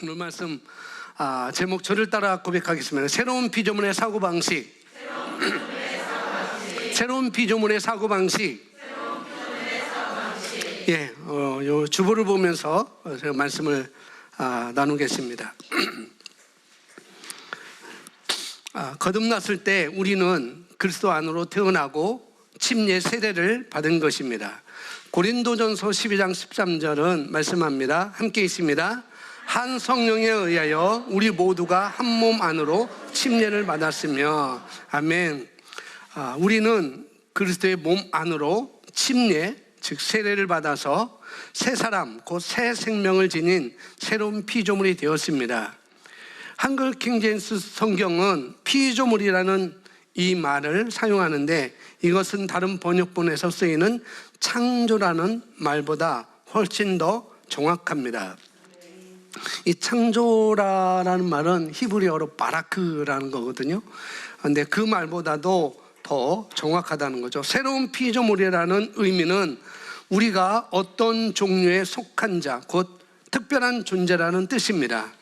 오늘 말씀 제목 저를 따라 고백하겠습니다. 새로운 피조물의 사고방식. 새로운 피조물의 사고방식. 예, 요 주보를 보면서 제가 말씀을 나누겠습니다. 거듭났을 때 우리는 그리스도 안으로 태어나고 침례 세례를 받은 것입니다. 고린도전서 12장 13절은 말씀합니다. 함께 있습니다. 한 성령에 의하여 우리 모두가 한 몸 안으로 침례를 받았으며, 아멘. 우리는 그리스도의 몸 안으로 침례, 즉 세례를 받아서 새 사람, 곧 새 생명을 지닌 새로운 피조물이 되었습니다. 한글 킹제임스 성경은 피조물이라는 이 말을 사용하는데, 이것은 다른 번역본에서 쓰이는 창조라는 말보다 훨씬 더 정확합니다. 이 창조라는 말은 히브리어로 바라크라는 거거든요. 그런데 그 말보다도 더 정확하다는 거죠. 새로운 피조물이라는 의미는 우리가 어떤 종류에 속한 자, 곧 특별한 존재라는 뜻입니다.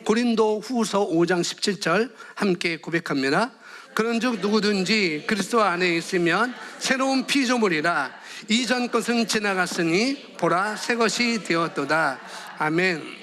고린도 후서 5장 17절 함께 고백합니다. 그런즉 누구든지 그리스도 안에 있으면 새로운 피조물이라. 이전 것은 지나갔으니 보라 새 것이 되었도다. 아멘.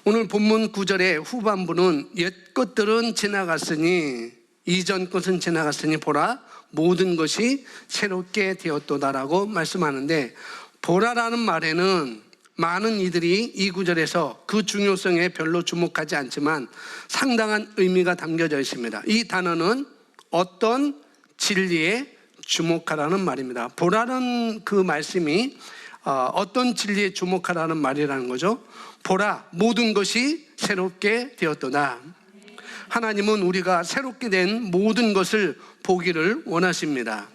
오늘 본문 9절의 후반부는 옛 것들은 지나갔으니 이전 것은 지나갔으니 보라 모든 것이 새롭게 되었도다라고 말씀하는데, 보라라는 말에는 많은 이들이 이 구절에서 그 중요성에 별로 주목하지 않지만 상당한 의미가 담겨져 있습니다. 이 단어는 어떤 진리에 주목하라는 말입니다. 보라는 그 말씀이 어떤 진리에 주목하라는 말이라는 거죠. 보라 모든 것이 새롭게 되었도다. 하나님은 우리가 새롭게 된 모든 것을 보기를 원하십니다.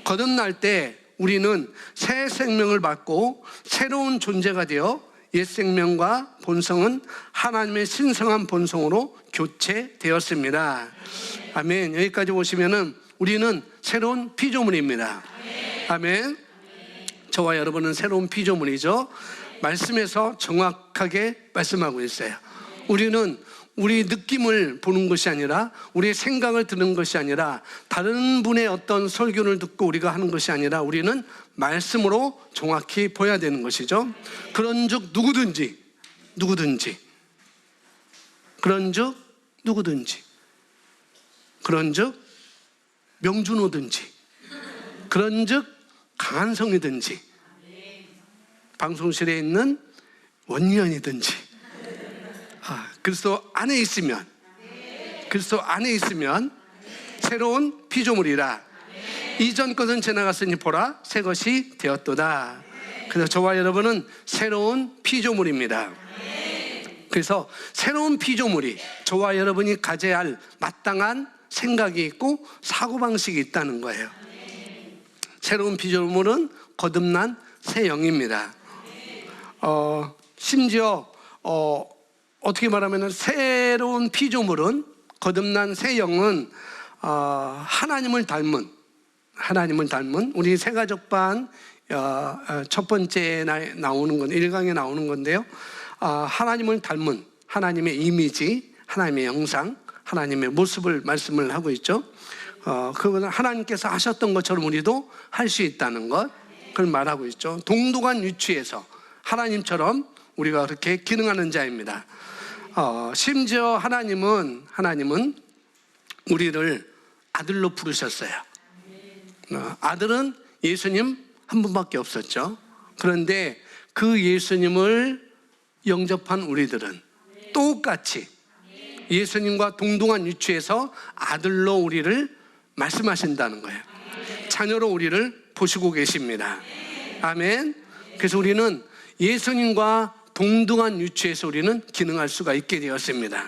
거듭날 때 우리는 새 생명을 받고 새로운 존재가 되어 옛 생명과 본성은 하나님의 신성한 본성으로 교체되었습니다. 아멘. 여기까지 보시면은 우리는 새로운 피조물입니다. 아멘. 저와 여러분은 새로운 피조물이죠. 말씀에서 정확하게 말씀하고 있어요. 우리는 우리 느낌을 보는 것이 아니라, 우리의 생각을 듣는 것이 아니라, 다른 분의 어떤 설교를 듣고 우리가 하는 것이 아니라 우리는 말씀으로 정확히 보여야 되는 것이죠. 그런즉 누구든지 그런즉 명준호든지, 그런즉 강한성이든지, 방송실에 있는 원위원이든지, 그리스도 안에 있으면 새로운 피조물이라. 이전 것은 지나갔으니 보라 새 것이 되었도다. 그래서 저와 여러분은 새로운 피조물입니다. 그래서 새로운 피조물이 저와 여러분이 가져야 할 마땅한 생각이 있고 사고방식이 있다는 거예요. 새로운 피조물은 거듭난 새 영입니다. 심지어 어떻게 말하면 새로운 피조물은, 거듭난 새 영은 하나님을 닮은 우리 새가족반 첫 번째 나오는 건 1강에 나오는 건데요. 하나님을 닮은 하나님의 이미지, 하나님의 형상, 하나님의 모습을 말씀을 하고 있죠. 그것은 하나님께서 하셨던 것처럼 우리도 할 수 있다는 것, 그걸 말하고 있죠. 동등한 위치에서 하나님처럼 우리가 그렇게 기능하는 자입니다. 심지어 하나님은 우리를 아들로 부르셨어요. 아들은 예수님 한 분밖에 없었죠. 그런데 그 예수님을 영접한 우리들은 똑같이 예수님과 동등한 위치에서 아들로 우리를 말씀하신다는 거예요. 자녀로 우리를 보시고 계십니다. 아멘. 그래서 우리는 예수님과 동등한 위치에서 우리는 기능할 수가 있게 되었습니다.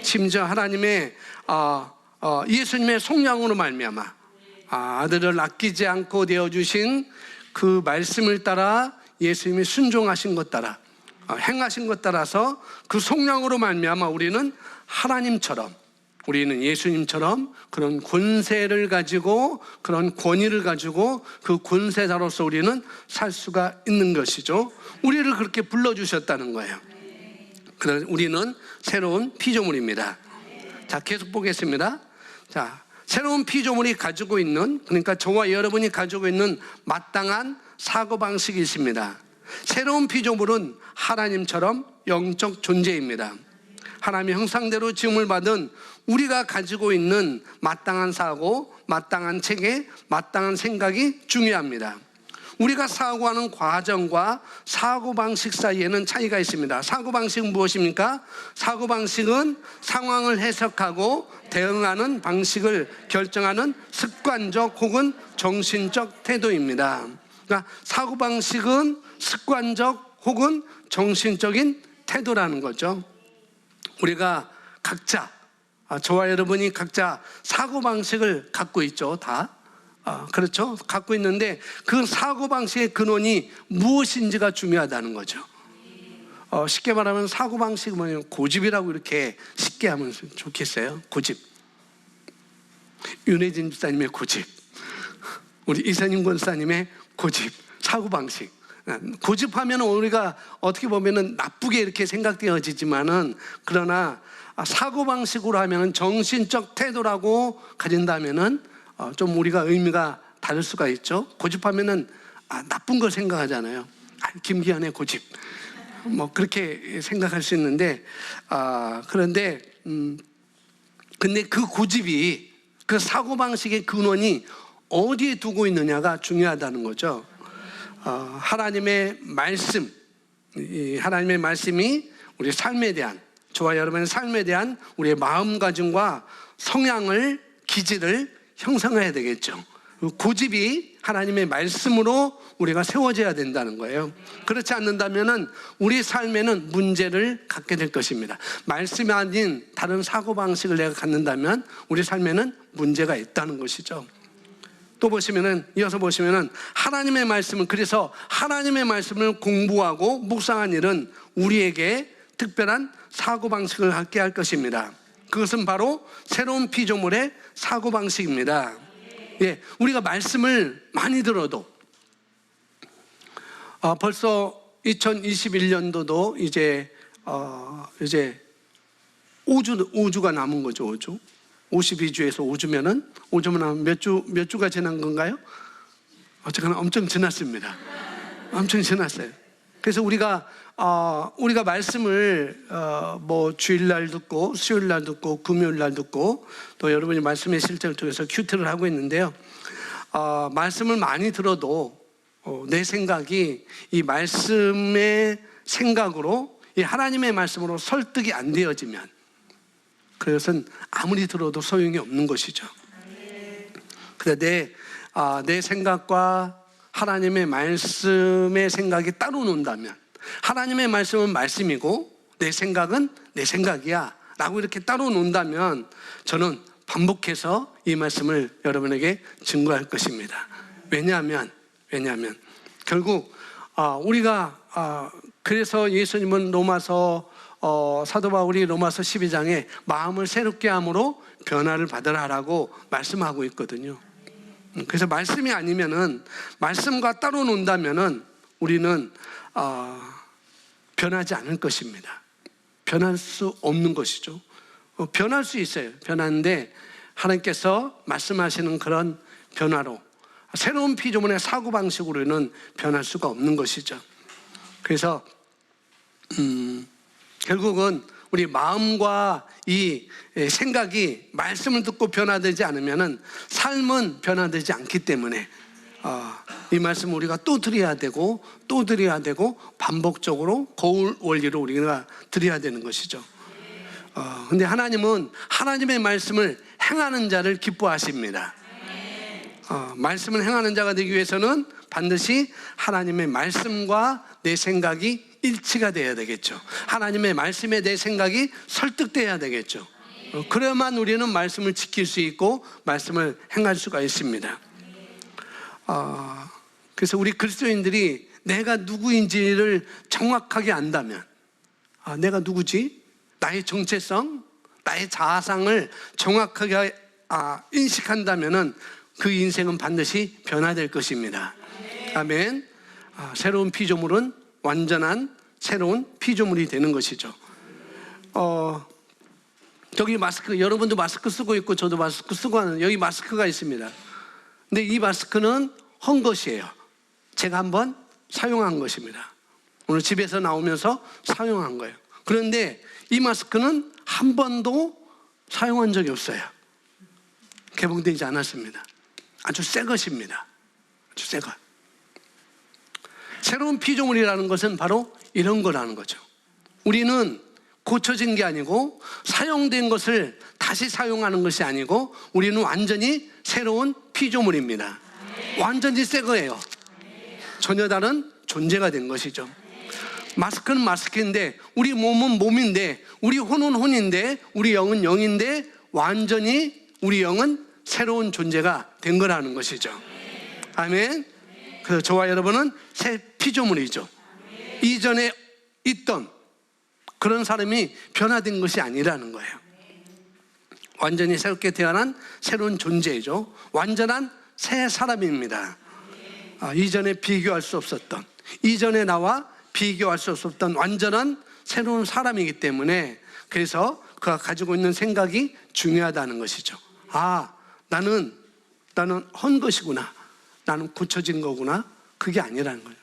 심지어 하나님의 예수님의 속량으로 말미암아 아들을 아끼지 않고 되어주신 그 말씀을 따라 예수님이 순종하신 것 따라 행하신 것 따라서 그 속량으로 말미암아 우리는 하나님처럼, 우리는 예수님처럼 그런 권세를 가지고, 그런 권위를 가지고 그 권세자로서 우리는 살 수가 있는 것이죠. 우리를 그렇게 불러주셨다는 거예요. 우리는 새로운 피조물입니다. 자, 계속 보겠습니다. 자, 새로운 피조물이 가지고 있는, 그러니까 저와 여러분이 가지고 있는 마땅한 사고방식이 있습니다. 새로운 피조물은 하나님처럼 영적 존재입니다. 하나님의 형상대로 지음을 받은 우리가 가지고 있는 마땅한 사고, 마땅한 체계, 마땅한 생각이 중요합니다. 우리가 사고하는 과정과 사고방식 사이에는 차이가 있습니다. 사고방식은 무엇입니까? 사고방식은 상황을 해석하고 대응하는 방식을 결정하는 습관적 혹은 정신적 태도입니다. 그러니까 사고방식은 습관적 혹은 정신적인 태도라는 거죠. 우리가 각자, 저와 여러분이 각자 사고방식을 갖고 있죠. 다. 그렇죠? 갖고 있는데 그 사고방식의 근원이 무엇인지가 중요하다는 거죠. 쉽게 말하면 사고방식은 뭐냐면 고집이라고 이렇게 쉽게 하면 좋겠어요. 고집. 윤혜진 집사님의 고집, 우리 이선임 권사님의 고집, 사고방식. 고집하면 우리가 어떻게 보면 나쁘게 이렇게 생각되어지지만은, 그러나 사고방식으로 하면 정신적 태도라고 가진다면은 좀 우리가 의미가 다를 수가 있죠. 고집하면은 나쁜 걸 생각하잖아요. 김기현의 고집, 뭐 그렇게 생각할 수 있는데, 그런데 근데 그 고집이, 그 사고방식의 근원이 어디에 두고 있느냐가 중요하다는 거죠. 하나님의 말씀, 하나님의 말씀이 우리 삶에 대한, 저와 여러분의 삶에 대한 우리의 마음가짐과 성향을, 기질을 형성해야 되겠죠. 고집이 하나님의 말씀으로 우리가 세워져야 된다는 거예요. 그렇지 않는다면 우리 삶에는 문제를 갖게 될 것입니다. 말씀이 아닌 다른 사고방식을 내가 갖는다면 우리 삶에는 문제가 있다는 것이죠. 또 보시면은, 이어서 보시면은, 하나님의 말씀은, 그래서 하나님의 말씀을 공부하고 묵상한 일은 우리에게 특별한 사고방식을 갖게 할 것입니다. 그것은 바로 새로운 피조물의 사고방식입니다. 예, 우리가 말씀을 많이 들어도, 벌써 2021년도도 이제 5주가 남은 거죠. 5주. 52주에서 5주면 몇 주가 지난 건가요? 어쨌거나 엄청 지났습니다. 엄청 지났어요. 그래서 우리가 말씀을 뭐 주일날 듣고, 수요일날 듣고, 금요일날 듣고, 또 여러분이 말씀의 실제를 통해서 큐티를 하고 있는데요. 말씀을 많이 들어도 내 생각이 이 말씀의 생각으로, 이 하나님의 말씀으로 설득이 안 되어지면 그것은 아무리 들어도 소용이 없는 것이죠. 그런데 내 생각과 하나님의 말씀의 생각이 따로 논다면, 하나님의 말씀은 말씀이고 내 생각은 내 생각이야 라고 이렇게 따로 논다면, 저는 반복해서 이 말씀을 여러분에게 증거할 것입니다. 왜냐하면 결국 우리가 그래서 예수님은 로마서 사도 바울이 로마서 12장에 마음을 새롭게 함으로 변화를 받으라라고 말씀하고 있거든요. 그래서 말씀이 아니면은, 말씀과 따로 논다면은 우리는 변하지 않을 것입니다. 변할 수 없는 것이죠. 변할 수 있어요. 변하는데 하나님께서 말씀하시는 그런 변화로, 새로운 피조물의 사고방식으로는 변할 수가 없는 것이죠. 그래서 결국은 우리 마음과 이 생각이 말씀을 듣고 변화되지 않으면 삶은 변화되지 않기 때문에 이 말씀을 우리가 또 드려야 되고 또 드려야 되고 반복적으로 거울 원리로 우리가 드려야 되는 것이죠. 근데 하나님은 하나님의 말씀을 행하는 자를 기뻐하십니다. 말씀을 행하는 자가 되기 위해서는 반드시 하나님의 말씀과 내 생각이 일치가 돼야 되겠죠. 하나님의 말씀에 내 생각이 설득돼야 되겠죠. 그래야만 우리는 말씀을 지킬 수 있고 말씀을 행할 수가 있습니다. 그래서 우리 그리스도인들이 내가 누구인지를 정확하게 안다면, 내가 누구지? 나의 정체성, 나의 자아상을 정확하게 인식한다면은 그 인생은 반드시 변화될 것입니다. 아멘. 새로운 피조물은 완전한 새로운 피조물이 되는 것이죠. 여기 마스크, 여러분도 마스크 쓰고 있고 저도 마스크 쓰고 하는 여기 마스크가 있습니다. 근데 이 마스크는 헌 것이에요. 제가 한번 사용한 것입니다. 오늘 집에서 나오면서 사용한 거예요. 그런데 이 마스크는 한 번도 사용한 적이 없어요. 개봉되지 않았습니다. 아주 새 것입니다. 아주 새 것. 새로운 피조물이라는 것은 바로 이런 거라는 거죠. 우리는 고쳐진 게 아니고 사용된 것을 다시 사용하는 것이 아니고 우리는 완전히 새로운 피조물입니다. 완전히 새 거예요. 전혀 다른 존재가 된 것이죠. 마스크는 마스크인데 우리 몸은 몸인데 우리 혼은 혼인데 우리 영은 영인데 완전히 우리 영은 새로운 존재가 된 거라는 것이죠. 아멘. 그래서 저와 여러분은 새 피조물이죠. 이전에 있던 그런 사람이 변화된 것이 아니라는 거예요. 완전히 새롭게 태어난 새로운 존재이죠. 완전한 새 사람입니다. 이전에 비교할 수 없었던, 이전에 나와 비교할 수 없었던 완전한 새로운 사람이기 때문에 그래서 그가 가지고 있는 생각이 중요하다는 것이죠. 나는 헌 것이구나. 나는 고쳐진 거구나. 그게 아니라는 거예요.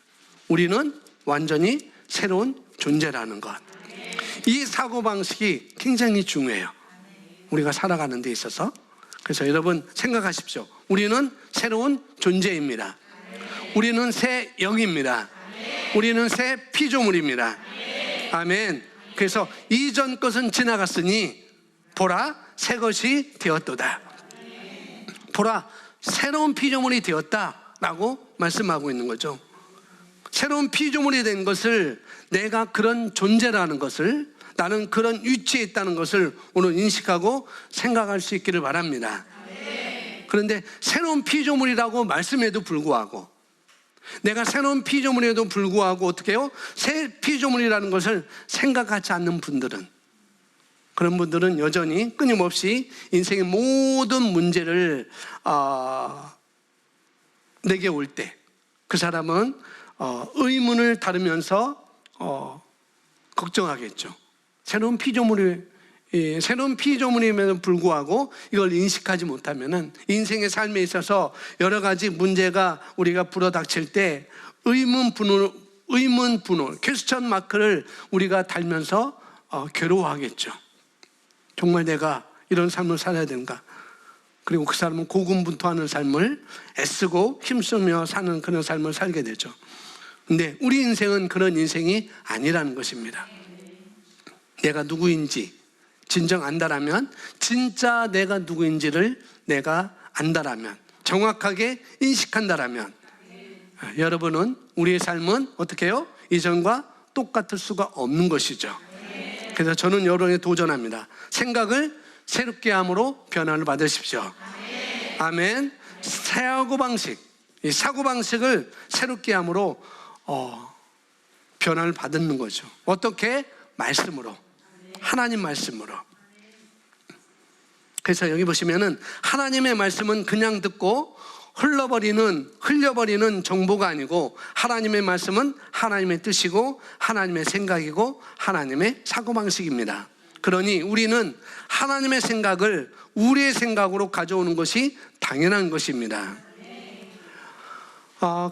우리는 완전히 새로운 존재라는 것. 이 사고방식이 굉장히 중요해요. 우리가 살아가는 데 있어서. 그래서 여러분 생각하십시오. 우리는 새로운 존재입니다. 우리는 새 영입니다. 우리는 새 피조물입니다. 아멘. 그래서 이전 것은 지나갔으니 보라 새 것이 되었도다. 보라 새로운 피조물이 되었다라고 말씀하고 있는 거죠. 새로운 피조물이 된 것을 내가 그런 존재라는 것을 나는 그런 위치에 있다는 것을 오늘 인식하고 생각할 수 있기를 바랍니다. 그런데 새로운 피조물이라고 말씀에도 불구하고 내가 새로운 피조물에도 불구하고 어떻게 해요? 새 피조물이라는 것을 생각하지 않는 분들은 그런 분들은 여전히 끊임없이 인생의 모든 문제를 내게 올 때 그 사람은 의문을 다루면서 걱정하겠죠. 새로운 피조물임에도 불구하고 이걸 인식하지 못하면은 인생의 삶에 있어서 여러 가지 문제가 우리가 불어닥칠 때 의문 분노, 퀘스천 마크를 우리가 달면서 괴로워하겠죠. 정말 내가 이런 삶을 살아야 되는가? 그리고 그 사람은 고군분투하는 삶을 애쓰고 힘쓰며 사는 그런 삶을 살게 되죠. 근데 우리 인생은 그런 인생이 아니라는 것입니다. 내가 누구인지 진정 안다라면, 진짜 내가 누구인지를 내가 안다라면, 정확하게 인식한다라면 여러분은 우리의 삶은 어떻게 해요? 이전과 똑같을 수가 없는 것이죠. 그래서 저는 여러분에 도전합니다. 생각을 새롭게 함으로 변화를 받으십시오. 아멘. 사고방식, 이 사고방식을 새롭게 함으로 변화를 받는 거죠. 어떻게? 말씀으로, 하나님 말씀으로. 그래서 여기 보시면은 하나님의 말씀은 그냥 듣고 흘려버리는 정보가 아니고 하나님의 말씀은 하나님의 뜻이고 하나님의 생각이고 하나님의 사고방식입니다. 그러니 우리는 하나님의 생각을 우리의 생각으로 가져오는 것이 당연한 것입니다.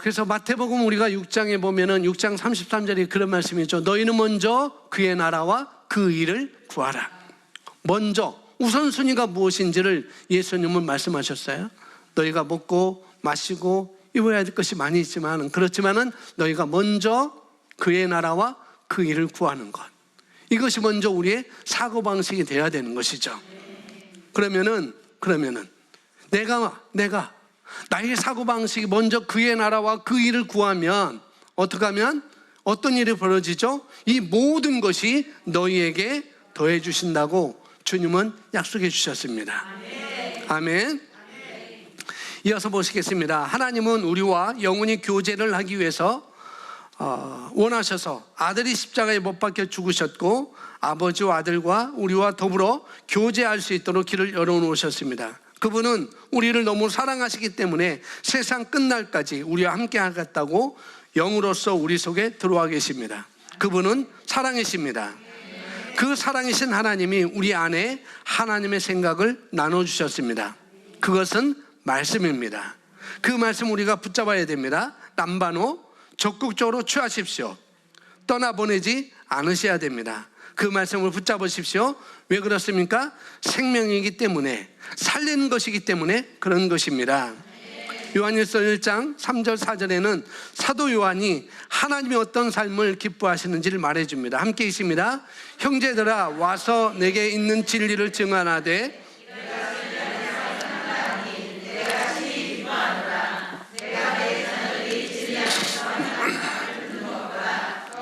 그래서 마태복음 우리가 6장에 보면은 6장 33절에 그런 말씀이 있죠. 너희는 먼저 그의 나라와 그 일을 구하라. 먼저 우선순위가 무엇인지를 예수님은 말씀하셨어요. 너희가 먹고 마시고 입어야 될 것이 많이 있지만 그렇지만은 너희가 먼저 그의 나라와 그 일을 구하는 것, 이것이 먼저 우리의 사고방식이 되어야 되는 것이죠. 그러면은 내가 나의 사고방식이 먼저 그의 나라와 그 일을 구하면 어떻게 하면 어떤 일이 벌어지죠? 이 모든 것이 너희에게 더해 주신다고 주님은 약속해 주셨습니다. 아멘. 이어서 보시겠습니다. 하나님은 우리와 영원히 교제를 하기 위해서 원하셔서 아들이 십자가에 못 박혀 죽으셨고 아버지와 아들과 우리와 더불어 교제할 수 있도록 길을 열어놓으셨습니다. 그분은 우리를 너무 사랑하시기 때문에 세상 끝날까지 우리와 함께 하겠다고 영으로서 우리 속에 들어와 계십니다. 그분은 사랑이십니다. 그 사랑이신 하나님이 우리 안에 하나님의 생각을 나눠주셨습니다. 그것은 말씀입니다. 그 말씀 우리가 붙잡아야 됩니다. 남반호 적극적으로 취하십시오. 떠나보내지 않으셔야 됩니다. 그 말씀을 붙잡으십시오. 왜 그렇습니까? 생명이기 때문에, 살리는 것이기 때문에 그런 것입니다. 요한일서 1장 3절 4절에는 사도 요한이 하나님이 어떤 삶을 기뻐하시는지를 말해줍니다. 함께 있습니다. 형제들아 와서 내게 있는 진리를 증언하되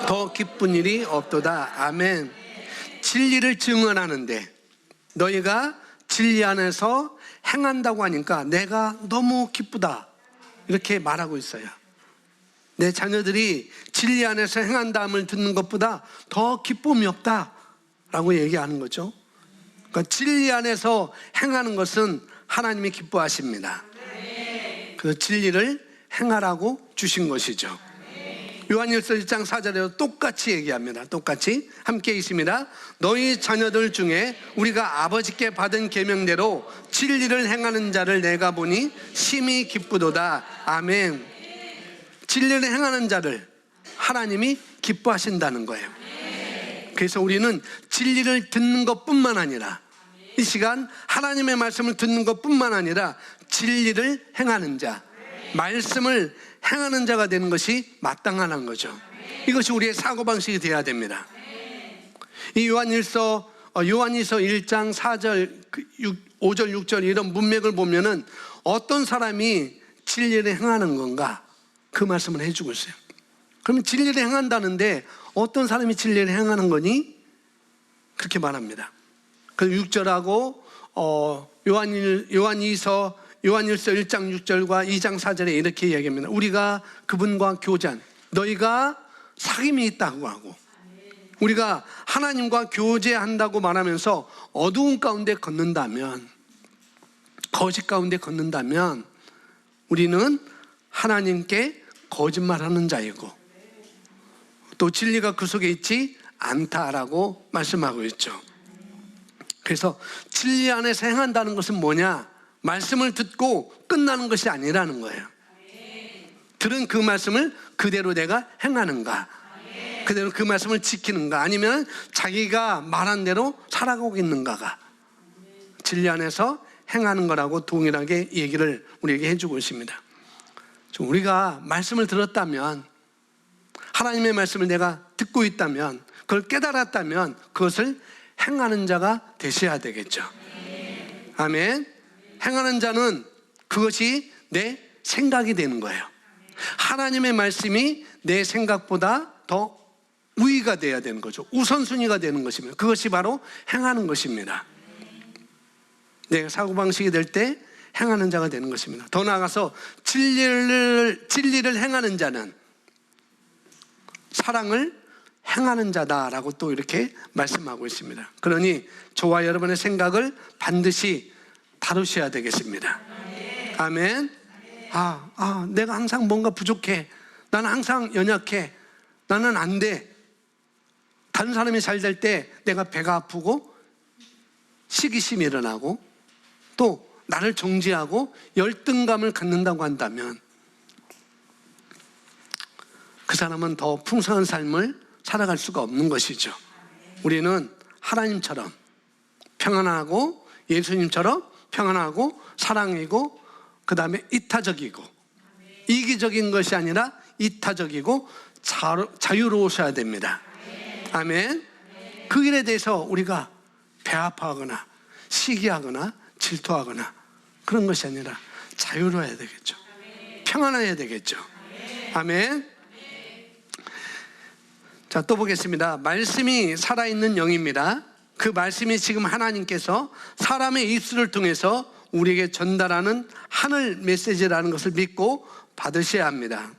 더 기쁜 일이 없도다. 아멘. 진리를 증언하는데 너희가 진리 안에서 행한다고 하니까 내가 너무 기쁘다 이렇게 말하고 있어요. 내 자녀들이 진리 안에서 행한다함을 듣는 것보다 더 기쁨이 없다라고 얘기하는 거죠. 그러니까 진리 안에서 행하는 것은 하나님이 기뻐하십니다. 그 진리를 행하라고 주신 것이죠. 요한일서 1장 4절에도 똑같이 얘기합니다. 똑같이 함께 있습니다. 너희 자녀들 중에 우리가 아버지께 받은 계명대로 진리를 행하는 자를 내가 보니 심히 기쁘도다. 아멘. 진리를 행하는 자를 하나님이 기뻐하신다는 거예요. 그래서 우리는 진리를 듣는 것뿐만 아니라 이 시간 하나님의 말씀을 듣는 것뿐만 아니라 진리를 행하는 자, 말씀을 행하는 자가 되는 것이 마땅한 거죠. 이것이 우리의 사고방식이 되어야 됩니다. 이 요한일서 1장 4절, 5절, 6절 이런 문맥을 보면은 어떤 사람이 진리를 행하는 건가 그 말씀을 해주고 있어요. 그러면 진리를 행한다는데 어떤 사람이 진리를 행하는 거니? 그렇게 말합니다. 그 6절하고 요한일서 1장 6절과 2장 4절에 이렇게 이야기합니다. 우리가 그분과 교제한, 너희가 사귐이 있다고 하고 우리가 하나님과 교제한다고 말하면서 어두운 가운데 걷는다면, 거짓 가운데 걷는다면 우리는 하나님께 거짓말하는 자이고 또 진리가 그 속에 있지 않다라고 말씀하고 있죠. 그래서 진리 안에서 행한다는 것은 뭐냐? 말씀을 듣고 끝나는 것이 아니라는 거예요. 들은 그 말씀을 그대로 내가 행하는가, 그대로 그 말씀을 지키는가, 아니면 자기가 말한 대로 살아가고 있는가가 진리 안에서 행하는 거라고 동일하게 얘기를 우리에게 해주고 있습니다. 우리가 말씀을 들었다면, 하나님의 말씀을 내가 듣고 있다면, 그걸 깨달았다면 그것을 행하는 자가 되셔야 되겠죠. 아멘. 행하는 자는 그것이 내 생각이 되는 거예요. 하나님의 말씀이 내 생각보다 더 우위가 돼야 되는 거죠. 우선순위가 되는 것입니다. 그것이 바로 행하는 것입니다. 내 사고방식이 될 때 행하는 자가 되는 것입니다. 더 나아가서 진리를 행하는 자는 사랑을 행하는 자다라고 또 이렇게 말씀하고 있습니다. 그러니 저와 여러분의 생각을 반드시 다루셔야 되겠습니다. 아멘. 내가 항상 뭔가 부족해, 나는 항상 연약해, 나는 안 돼. 다른 사람이 잘 될 때 내가 배가 아프고 시기심이 일어나고 또 나를 정죄하고 열등감을 갖는다고 한다면 그 사람은 더 풍성한 삶을 살아갈 수가 없는 것이죠. 우리는 하나님처럼 평안하고 예수님처럼 평안하고 사랑이고 그 다음에 이타적이고 이기적인 것이 아니라 이타적이고 자유로우셔야 됩니다. 아멘. 그 일에 대해서 우리가 배 아파하거나 시기하거나 질투하거나 그런 것이 아니라 자유로워야 되겠죠. 평안해야 되겠죠. 아멘. 자, 또 보겠습니다. 말씀이 살아있는 영입니다. 그 말씀이 지금 하나님께서 사람의 입술을 통해서 우리에게 전달하는 하늘 메시지라는 것을 믿고 받으셔야 합니다.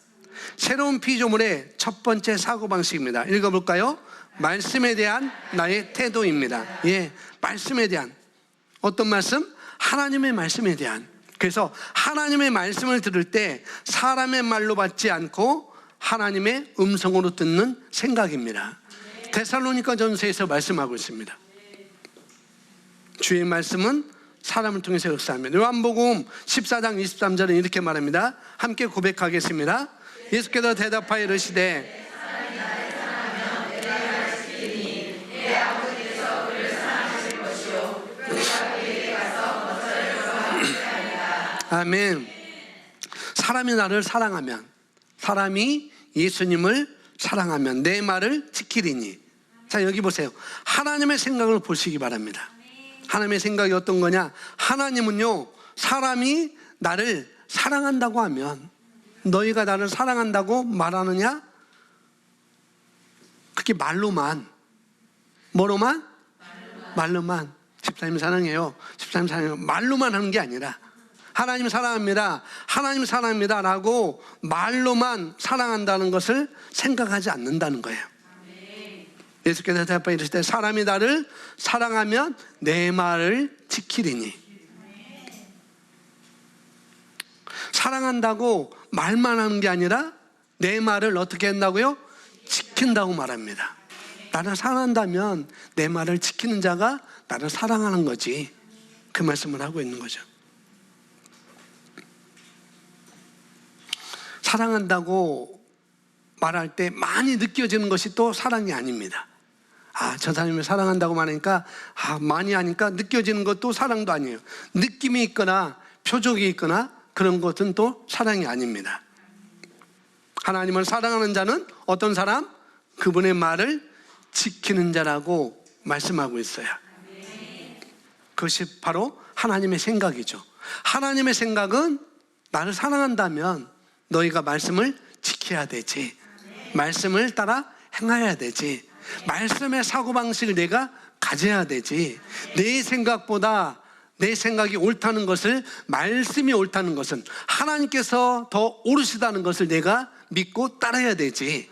새로운 피조물의 첫 번째 사고방식입니다. 읽어볼까요? 말씀에 대한 나의 태도입니다. 예, 말씀에 대한 어떤 말씀? 하나님의 말씀에 대한. 그래서 하나님의 말씀을 들을 때 사람의 말로 받지 않고 하나님의 음성으로 듣는 생각입니다. 데살로니가전서에서 말씀하고 있습니다. 주의 말씀은 사람을 통해서 역사합니다. 요한복음 14장 23절은 이렇게 말합니다. 함께 고백하겠습니다. 예수께서 대답하여 이르시되 아멘. 사람이 나를 사랑하면, 사람이 예수님을 사랑하면 내 말을 지키리니. 자, 여기 보세요. 하나님의 생각을 보시기 바랍니다. 하나님의 생각이 어떤 거냐? 하나님은요, 사람이 나를 사랑한다고 하면, 너희가 나를 사랑한다고 말하느냐? 그게 말로만, 뭐로만? 말로만. 집사님 사랑해요. 집사님 사랑해요. 말로만 하는 게 아니라, 하나님 사랑합니다. 하나님 사랑합니다. 라고 말로만 사랑한다는 것을 생각하지 않는다는 거예요. 예수께서 대답하여 이르시되 사람이 나를 사랑하면 내 말을 지키리니. 사랑한다고 말만 하는 게 아니라 내 말을 어떻게 한다고요? 지킨다고 말합니다. 나를 사랑한다면 내 말을 지키는 자가 나를 사랑하는 거지. 그 말씀을 하고 있는 거죠. 사랑한다고 말할 때 많이 느껴지는 것이 또 사랑이 아닙니다. 저 사람을 사랑한다고 말하니까 많이 하니까 느껴지는 것도 사랑도 아니에요. 느낌이 있거나 표적이 있거나 그런 것은 또 사랑이 아닙니다. 하나님을 사랑하는 자는 어떤 사람? 그분의 말을 지키는 자라고 말씀하고 있어요. 그것이 바로 하나님의 생각이죠. 하나님의 생각은 나를 사랑한다면 너희가 말씀을 지켜야 되지. 말씀을 따라 행해야 되지. 말씀의 사고방식을 내가 가져야 되지. 내 생각보다 내 생각이 옳다는 것을, 말씀이 옳다는 것은 하나님께서 더 옳으시다는 것을 내가 믿고 따라야 되지.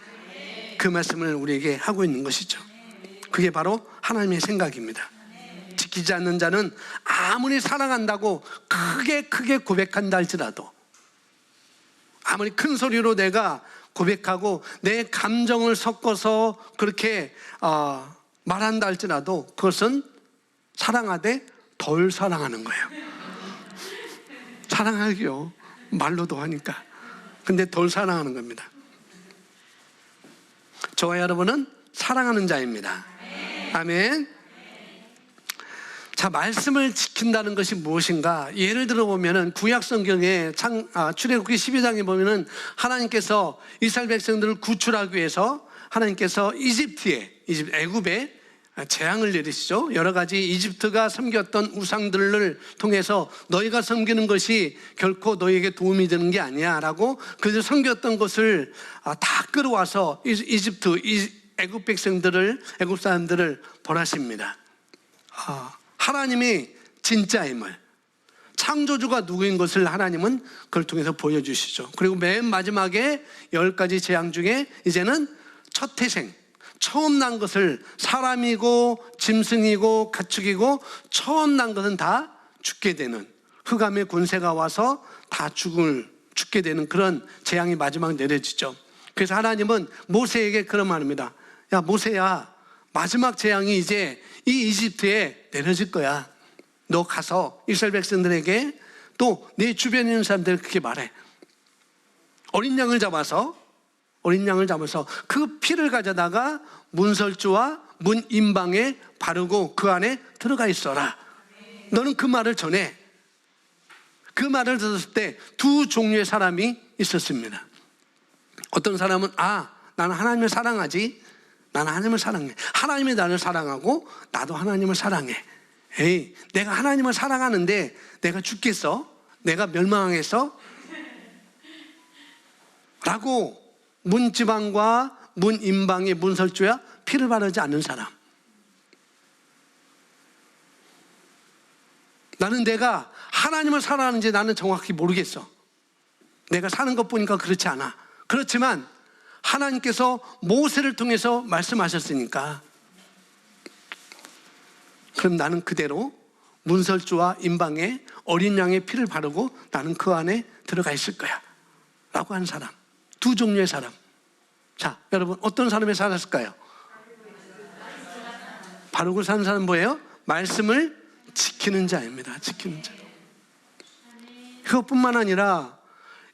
그 말씀을 우리에게 하고 있는 것이죠. 그게 바로 하나님의 생각입니다. 지키지 않는 자는 아무리 사랑한다고 크게 고백한다 할지라도, 아무리 큰 소리로 내가 고백하고 내 감정을 섞어서 그렇게 말한다 할지라도 그것은 사랑하되 덜 사랑하는 거예요. 사랑하기요, 말로도 하니까. 근데 덜 사랑하는 겁니다. 저와 여러분은 사랑하는 자입니다. 아멘. 자, 말씀을 지킨다는 것이 무엇인가? 예를 들어 보면은 구약 성경에 출애굽기 12장에 보면은 하나님께서 이스라엘 백성들을 구출하기 위해서 하나님께서 애굽에 재앙을 내리시죠. 여러 가지 이집트가 섬겼던 우상들을 통해서 너희가 섬기는 것이 결코 너희에게 도움이 되는 게 아니야 라고 그들 섬겼던 것을 다 끌어와서 애굽 백성들을, 애굽 사람들을 벌하십니다. 하나님이 진짜임을, 창조주가 누구인 것을 하나님은 그걸 통해서 보여주시죠. 그리고 맨 마지막에 10가지 재앙 중에 이제는 첫 태생, 처음 난 것을, 사람이고 짐승이고 가축이고 처음 난 것은 다 죽게 되는, 흑암의 권세가 와서 다 죽게 되는 그런 재앙이 마지막 내려지죠. 그래서 하나님은 모세에게 그런 말입니다. 야, 모세야, 마지막 재앙이 이제 이 이집트에 내려질 거야. 너 가서 이스라엘 백성들에게 또 네 주변에 있는 사람들에게 그렇게 말해. 어린 양을 잡아서 그 피를 가져다가 문설주와 문 임방에 바르고 그 안에 들어가 있어라. 너는 그 말을 전해. 그 말을 들었을 때 두 종류의 사람이 있었습니다. 어떤 사람은 나는 하나님을 사랑하지. 나는 하나님을 사랑해. 하나님이 나를 사랑하고 나도 하나님을 사랑해. 내가 하나님을 사랑하는데 내가 죽겠어? 내가 멸망하겠어? 라고 문지방과 문임방의 문설주야 피를 바르지 않는 사람. 나는 내가 하나님을 사랑하는지 나는 정확히 모르겠어. 내가 사는 것 보니까 그렇지 않아. 그렇지만 하나님께서 모세를 통해서 말씀하셨으니까 그럼 나는 그대로 문설주와 임방에 어린 양의 피를 바르고 나는 그 안에 들어가 있을 거야 라고 하는 사람. 두 종류의 사람. 자, 여러분 어떤 사람이 살았을까요? 바르고 사는 사람은 뭐예요? 말씀을 지키는 자입니다. 지키는 자. 그것뿐만 아니라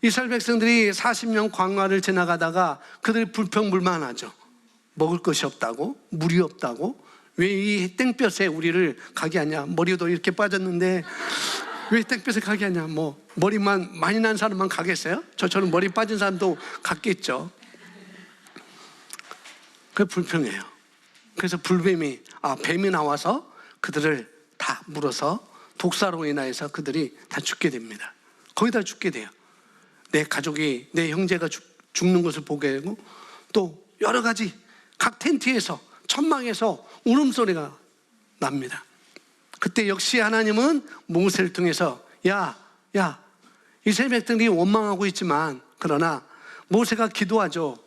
이스라엘 백성들이 40년 광야를 지나가다가 그들이 불평불만하죠. 먹을 것이 없다고, 물이 없다고, 왜 이 땡볕에 우리를 가게 하냐, 머리도 이렇게 빠졌는데 왜 땡볕에 가게 하냐, 뭐 머리만 많이 난 사람만 가겠어요? 저처럼 머리 빠진 사람도 갔겠죠. 그게 불평해요. 그래서 뱀이 나와서 그들을 다 물어서 독사로 인하여서 그들이 다 죽게 됩니다. 거의 다 죽게 돼요. 내 가족이, 내 형제가 죽는 것을 보게 되고, 또 여러 가지 각 텐트에서, 천막에서 울음소리가 납니다. 그때 역시 하나님은 모세를 통해서 야, 이스라엘 백성들이 원망하고 있지만, 그러나 모세가 기도하죠.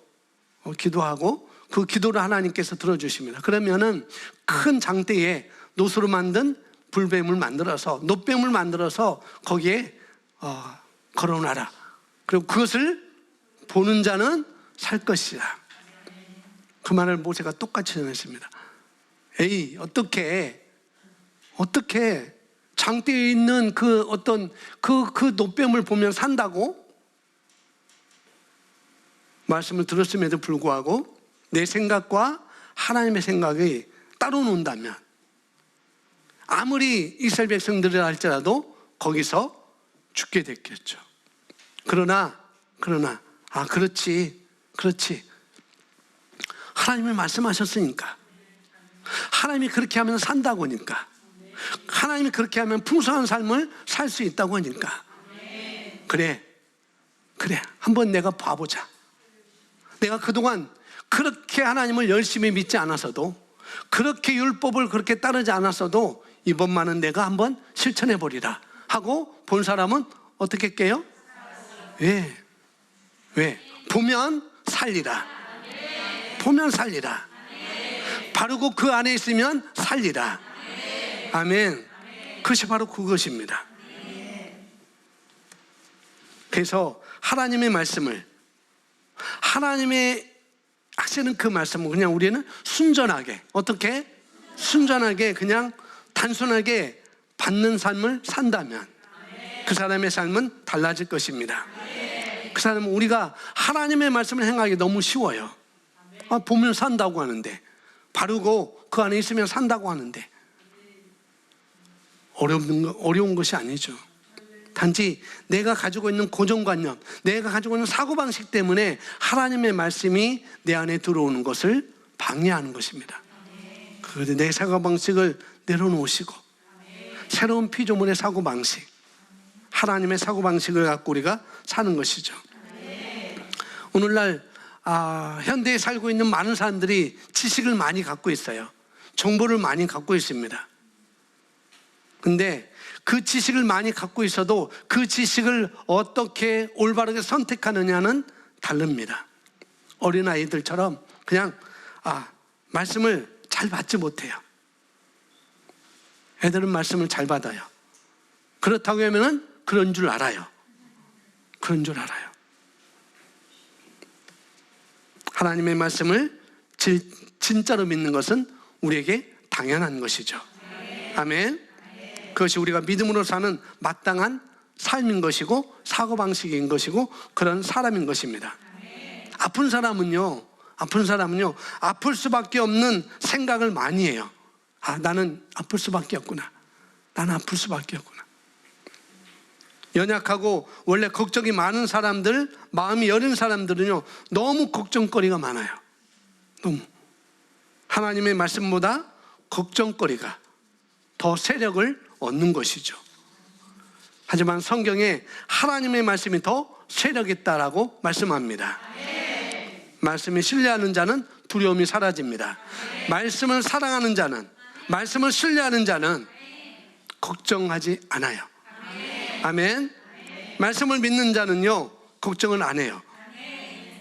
기도하고 그 기도를 하나님께서 들어주십니다. 그러면은 큰 장대에 노수로 만든 불뱀을 만들어서, 놋뱀을 만들어서 거기에 걸어놔라. 그리고 그것을 보는 자는 살 것이다. 그 말을 모세가 똑같이 전했습니다. 에이, 어떻게 장대에 있는 그 어떤 그 놋뱀을 보면 산다고? 말씀을 들었음에도 불구하고 내 생각과 하나님의 생각이 따로 논다면, 아무리 이스라엘 백성들이라 할지라도 거기서 죽게 됐겠죠. 그러나 그렇지. 하나님이 말씀하셨으니까, 하나님이 그렇게 하면 산다고 하니까, 하나님이 그렇게 하면 풍성한 삶을 살 수 있다고 하니까, 그래 한번 내가 봐보자. 내가 그동안 그렇게 하나님을 열심히 믿지 않았어도, 그렇게 율법을 그렇게 따르지 않았어도 이번만은 내가 한번 실천해 보리라 하고 본 사람은 어떻게 깨요? 왜? 보면 살리라. 보면 살리라. 바르고 그 안에 있으면 살리라. 아멘. 그것이 바로 그것입니다. 그래서 하나님의 말씀을, 하나님의 하시는 그 말씀을 그냥 우리는 순전하게, 어떻게? 순전하게 그냥 단순하게 받는 삶을 산다면 그 사람의 삶은 달라질 것입니다. 그 사람은, 우리가 하나님의 말씀을 행하기 너무 쉬워요. 보면 산다고 하는데, 바르고 그 안에 있으면 산다고 하는데, 어려운 것이 아니죠. 단지 내가 가지고 있는 고정관념, 내가 가지고 있는 사고방식 때문에 하나님의 말씀이 내 안에 들어오는 것을 방해하는 것입니다. 그런데 내 사고방식을 내려놓으시고 새로운 피조물의 사고방식, 하나님의 사고방식을 갖고 우리가 사는 것이죠. 오늘날 현대에 살고 있는 많은 사람들이 지식을 많이 갖고 있어요. 정보를 많이 갖고 있습니다. 근데 그 지식을 많이 갖고 있어도 그 지식을 어떻게 올바르게 선택하느냐는 다릅니다. 어린아이들처럼 그냥 말씀을 잘 받지 못해요. 애들은 말씀을 잘 받아요. 그렇다고 하면은 그런 줄 알아요. 하나님의 말씀을 진짜로 믿는 것은 우리에게 당연한 것이죠. 아멘. 그것이 우리가 믿음으로 사는 마땅한 삶인 것이고 사고방식인 것이고 그런 사람인 것입니다. 아픈 사람은요 아플 수밖에 없는 생각을 많이 해요. 나는 아플 수밖에 없구나. 연약하고 원래 걱정이 많은 사람들, 마음이 여린 사람들은요 너무 걱정거리가 많아요. 너무. 하나님의 말씀보다 걱정거리가 더 세력을 얻는 것이죠. 하지만 성경에 하나님의 말씀이 더 세력 있다라고 말씀합니다. 말씀이 신뢰하는 자는 두려움이 사라집니다. 말씀을 사랑하는 자는, 말씀을 신뢰하는 자는 걱정하지 않아요. 아멘. 말씀을 믿는 자는요 걱정을 안 해요.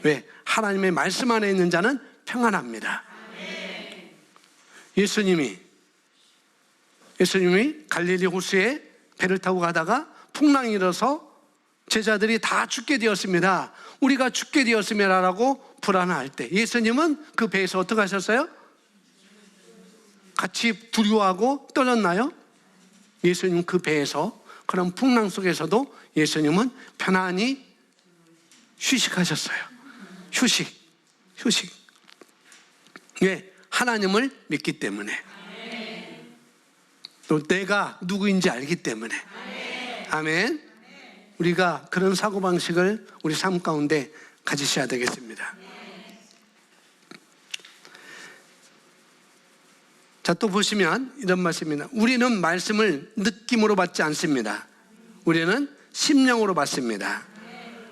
왜? 하나님의 말씀 안에 있는 자는 평안합니다. 예수님이 갈릴리 호수에 배를 타고 가다가 풍랑이 일어서 제자들이 다 죽게 되었습니다. 우리가 죽게 되었음이라고 불안할 때 예수님은 그 배에서 어떻게 하셨어요? 같이 두려워하고 떨었나요? 예수님 그 배에서, 그런 풍랑 속에서도 예수님은 편안히 휴식하셨어요. 휴식. 왜? 하나님을 믿기 때문에. 또 내가 누구인지 알기 때문에. 아멘. 우리가 그런 사고방식을 우리 삶 가운데 가지셔야 되겠습니다. 자, 또 보시면 이런 말씀입니다. 우리는 말씀을 느낌으로 받지 않습니다. 우리는 심령으로 받습니다.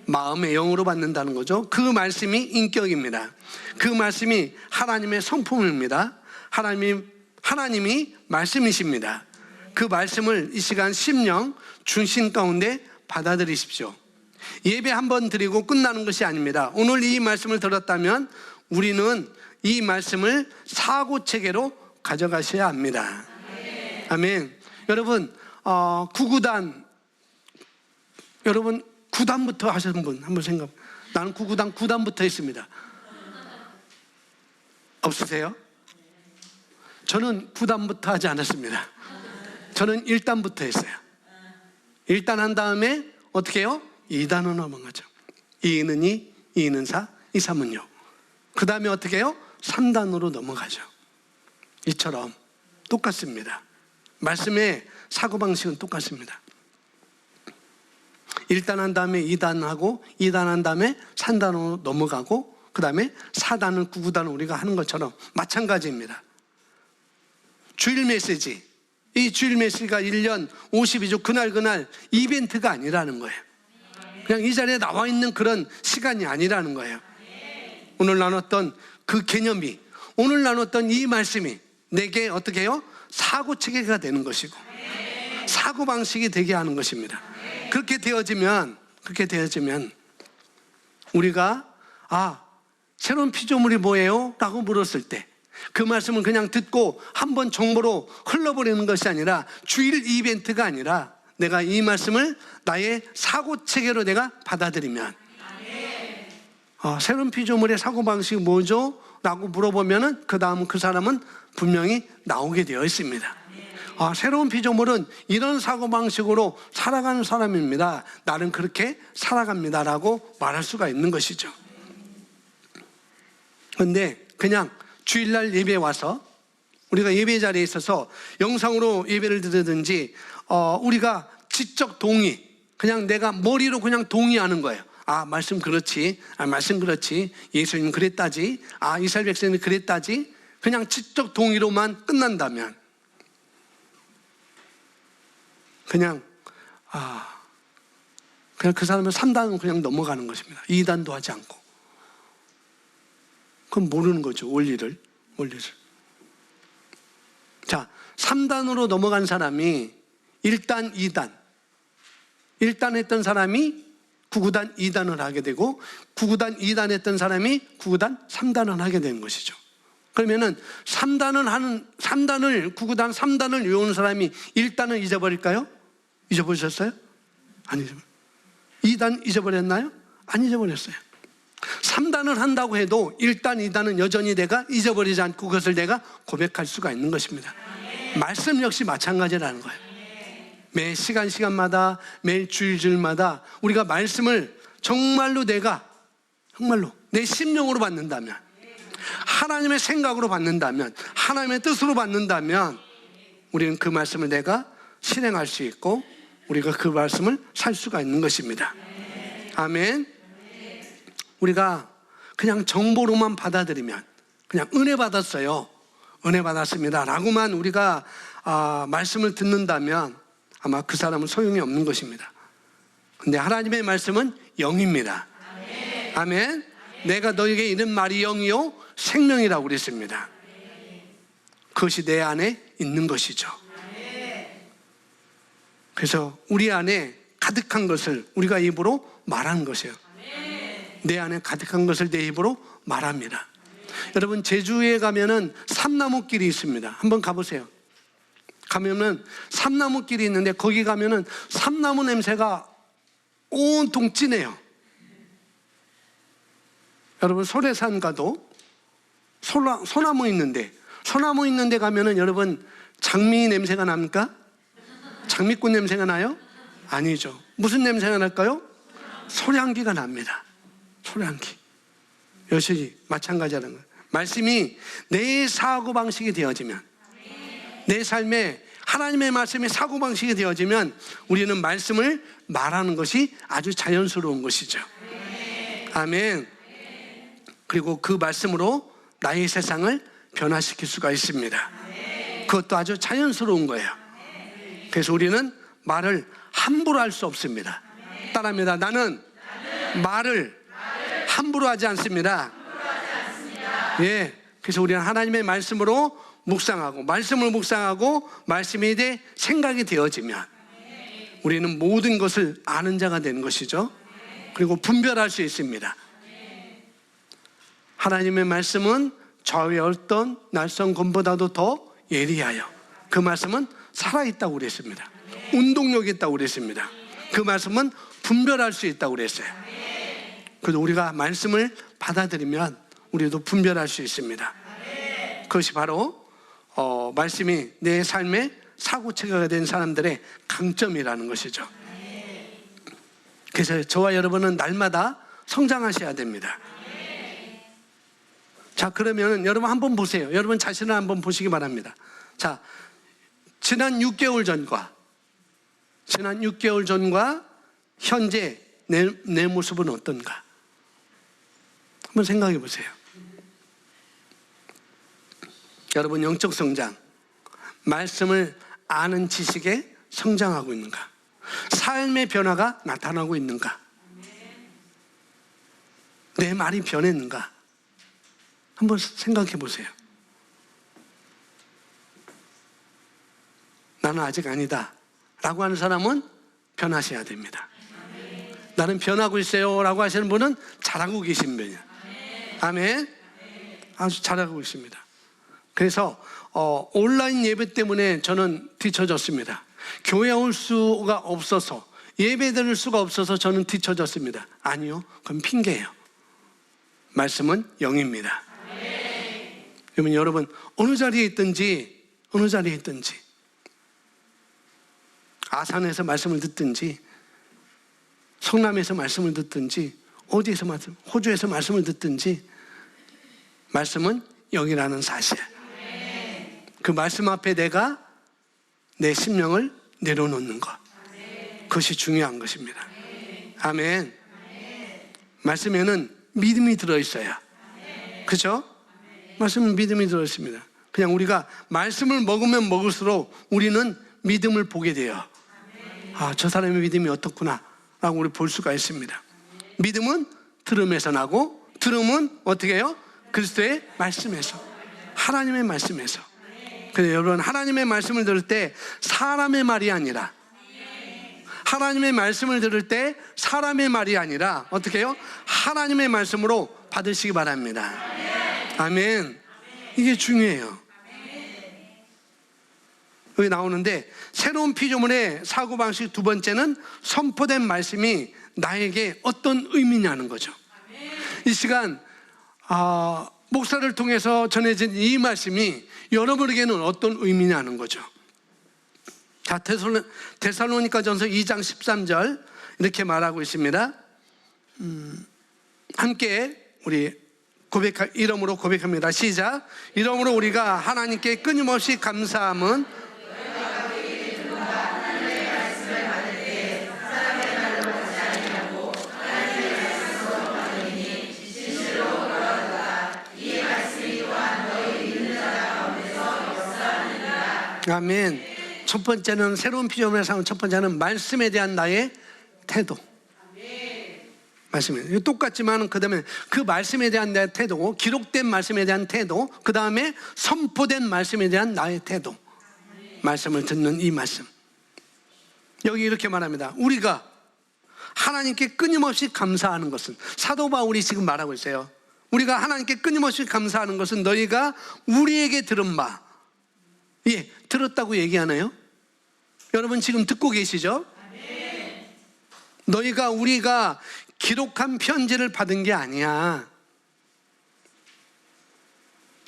마음의 영으로 받는다는 거죠. 그 말씀이 인격입니다. 그 말씀이 하나님의 성품입니다. 하나님이 말씀이십니다. 그 말씀을 이 시간 심령 중심 가운데 받아들이십시오. 예배 한번 드리고 끝나는 것이 아닙니다. 오늘 이 말씀을 들었다면 우리는 이 말씀을 사고체계로 가져가셔야 합니다. 아멘. 여러분, 구구단, 여러분 9단부터 하시는 분 한번 생각. 나는 구구단 9단부터 했습니다. 없으세요? 저는 9단부터 하지 않았습니다. 저는 1단부터 했어요. 1단 한 다음에 어떻게 해요? 2단으로 넘어가죠. 2는 2, 2는 4, 2, 3은 6. 그 다음에 어떻게 해요? 3단으로 넘어가죠. 이처럼 똑같습니다. 말씀의 사고방식은 똑같습니다. 1단 한 다음에 2단 하고 2단 한 다음에 3단으로 넘어가고 그 다음에 4단을 9단을 우리가 하는 것처럼 마찬가지입니다. 주일 메시지, 이 주일 메시지가 1년 52주 그날 이벤트가 아니라는 거예요. 그냥 이 자리에 나와 있는 그런 시간이 아니라는 거예요. 오늘 나눴던 그 개념이, 오늘 나눴던 이 말씀이 내게 어떻게 해요? 사고체계가 되는 것이고 사고방식이 되게 하는 것입니다. 그렇게 되어지면 우리가 새로운 피조물이 뭐예요? 라고 물었을 때 그 말씀을 그냥 듣고 한번 정보로 흘러버리는 것이 아니라 주일 이벤트가 아니라 내가 이 말씀을 나의 사고체계로 내가 받아들이면 새로운 피조물의 사고방식이 뭐죠? 라고 물어보면 그 다음 그 사람은 분명히 나오게 되어 있습니다. 새로운 피조물은 이런 사고방식으로 살아가는 사람입니다. 나는 그렇게 살아갑니다 라고 말할 수가 있는 것이죠. 그런데 그냥 주일날 예배에 와서 우리가 예배 자리에 있어서 영상으로 예배를 드리든지 우리가 지적 동의, 그냥 내가 머리로 그냥 동의하는 거예요. 말씀 그렇지, 말씀 그렇지, 예수님 그랬다지, 이스라엘 백성이 그랬다지, 그냥 지적 동의로만 끝난다면 그냥 그 사람은 3단은 그냥 넘어가는 것입니다. 2단도 하지 않고. 그건 모르는 거죠. 원리를. 자, 3단으로 넘어간 사람이 1단, 2단. 1단 했던 사람이 9구단 2단을 하게 되고 9구단 2단 했던 사람이 9구단 3단을 하게 되는 것이죠. 그러면은 9구단 3단을 외우는 사람이 1단을 잊어버릴까요? 잊어버리셨어요? 안 잊어버렸어요. 2단 잊어버렸나요? 안 잊어버렸어요. 3단을 한다고 해도 1단, 2단은 여전히 내가 잊어버리지 않고 그것을 내가 고백할 수가 있는 것입니다. 말씀 역시 마찬가지라는 거예요. 매 시간마다, 매일 주일마다 우리가 말씀을 정말로 내 심령으로 받는다면, 하나님의 생각으로 받는다면, 하나님의 뜻으로 받는다면 우리는 그 말씀을 내가 실행할 수 있고 우리가 그 말씀을 살 수가 있는 것입니다. 아멘. 우리가 그냥 정보로만 받아들이면, 그냥 은혜 받았어요, 은혜 받았습니다 라고만 우리가 말씀을 듣는다면 아마 그 사람은 소용이 없는 것입니다. 근데 하나님의 말씀은 영입니다. 아멘. 아멘. 내가 너에게 이른 말이 영이요 생명이라고 그랬습니다. 그것이 내 안에 있는 것이죠. 그래서 우리 안에 가득한 것을 우리가 입으로 말하는 것이에요. 내 안에 가득한 것을 내 입으로 말합니다. 여러분, 제주에 가면은 삼나무길이 있습니다. 한번 가보세요. 가면은 삼나무길이 있는데 거기 가면은 삼나무 냄새가 온통 진해요. 여러분, 소래산 가도 소나무 있는데 소나무 있는 데 가면은 여러분 장미 냄새가 납니까? 장미꽃 냄새가 나요? 아니죠. 무슨 냄새가 날까요? 소량기가 납니다. 소량기. 역시 마찬가지라는 거예요. 말씀이 내 사고방식이 되어지면, 내 삶에 하나님의 말씀이 사고방식이 되어지면 우리는 말씀을 말하는 것이 아주 자연스러운 것이죠. 아멘. 그리고 그 말씀으로 나의 세상을 변화시킬 수가 있습니다. 그것도 아주 자연스러운 거예요. 그래서 우리는 말을 함부로 할 수 없습니다. 따라합니다. 나는 말을 함부로 하지 않습니다. 예. 그래서 우리는 하나님의 말씀으로 묵상하고, 말씀을 묵상하고 말씀에 대해 생각이 되어지면 우리는 모든 것을 아는 자가 되는 것이죠. 그리고 분별할 수 있습니다. 하나님의 말씀은 저의 어떤 낯선 검보다도 더 예리하여, 그 말씀은 살아있다고 그랬습니다. 운동력이 있다고 그랬습니다. 그 말씀은 분별할 수 있다고 그랬어요. 그래서 우리가 말씀을 받아들이면 우리도 분별할 수 있습니다. 그것이 바로 말씀이 내 삶의 사고체계가 된 사람들의 강점이라는 것이죠. 그래서 저와 여러분은 날마다 성장하셔야 됩니다. 자, 그러면 여러분 한번 보세요. 여러분 자신을 한번 보시기 바랍니다. 자, 지난 6개월 전과 현재 내 모습은 어떤가? 한번 생각해 보세요. 여러분 영적 성장, 말씀을 아는 지식에 성장하고 있는가? 삶의 변화가 나타나고 있는가? 내 말이 변했는가? 한번 생각해 보세요. 나는 아직 아니다 라고 하는 사람은 변하셔야 됩니다. 나는 변하고 있어요 라고 하시는 분은 잘하고 계신 분이에요. 아멘. 아주 잘하고 있습니다. 그래서 온라인 예배 때문에 저는 뒤처졌습니다. 교회 올 수가 없어서, 예배 드릴 수가 없어서 저는 뒤처졌습니다. 아니요, 그건 핑계예요. 말씀은 영입니다. 그러면 여러분 어느 자리에 있든지 아산에서 말씀을 듣든지, 성남에서 말씀을 듣든지, 어디에서 호주에서 말씀을 듣든지, 말씀은 영이라는 사실. 그 말씀 앞에 내가 내 심령을 내려놓는 것, 그것이 중요한 것입니다. 아멘. 말씀에는 믿음이 들어있어야, 그렇죠? 말씀은 믿음이 들어있습니다. 그냥 우리가 말씀을 먹으면 먹을수록 우리는 믿음을 보게 돼요. 아, 저 사람의 믿음이 어떻구나 라고 우리 볼 수가 있습니다. 믿음은 들음에서 나고, 들음은 어떻게 해요? 그리스도의 말씀에서, 하나님의 말씀에서. 그래서 여러분 하나님의 말씀을 들을 때 사람의 말이 아니라, 하나님의 말씀을 들을 때 사람의 말이 아니라 어떻게 해요? 하나님의 말씀으로 받으시기 바랍니다. 아멘. 이게 중요해요. 여기 나오는데, 새로운 피조물의 사고방식 두 번째는 선포된 말씀이 나에게 어떤 의미냐는 거죠. 이 시간 목사를 통해서 전해진 이 말씀이 여러분에게는 어떤 의미냐는 거죠. 자, 데살로니가전서 2장 13절 이렇게 말하고 있습니다. 함께 우리 이름으로 고백합니다. 시작. 이러므로 우리가 하나님께 끊임없이 감사함은 아멘. 첫 번째는, 새로운 피조물의 삶은 첫 번째는 말씀에 대한 나의 태도. 말씀에 똑같지만 그 다음에 그 말씀에 대한 내 태도, 기록된 말씀에 대한 태도, 그 다음에 선포된 말씀에 대한 나의 태도. 말씀을 듣는 이 말씀. 여기 이렇게 말합니다. 우리가 하나님께 끊임없이 감사하는 것은, 사도 바울이 지금 말하고 있어요. 우리가 하나님께 끊임없이 감사하는 것은 너희가 우리에게 들은 바, 예, 들었다고 얘기하나요? 여러분 지금 듣고 계시죠? 우리가 기록한 편지를 받은 게 아니야.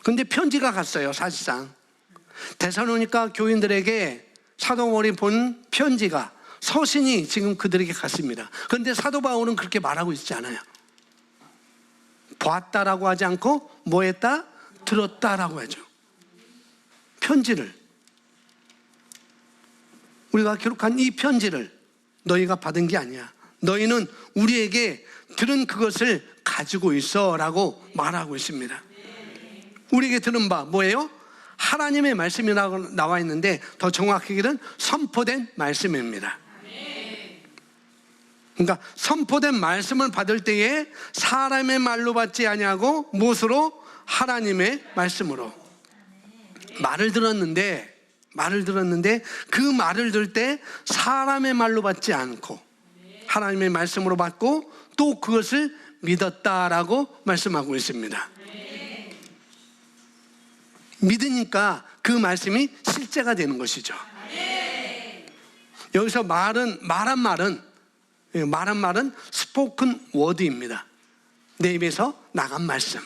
근데 편지가 갔어요. 사실상 데살로니가 교인들에게 사도 바울이 본 편지가, 서신이 지금 그들에게 갔습니다. 그런데 사도 바울은 그렇게 말하고 있지 않아요. 보았다라고 하지 않고 뭐 했다? 들었다라고 하죠. 편지를, 우리가 기록한 이 편지를 너희가 받은 게 아니야. 너희는 우리에게 들은 그것을 가지고 있어 라고 말하고 있습니다. 우리에게 들은 바 뭐예요? 하나님의 말씀이라고 나와 있는데 더 정확하게는 선포된 말씀입니다. 그러니까 선포된 말씀을 받을 때에 사람의 말로 받지 아니하고 무엇으로? 하나님의 말씀으로. 말을 들었는데 그 말을 들을 때 사람의 말로 받지 않고 하나님의 말씀으로 받고 또 그것을 믿었다라고 말씀하고 있습니다. 믿으니까 그 말씀이 실제가 되는 것이죠. 여기서 말한 말은 스포큰 워드입니다. 내 입에서 나간 말씀.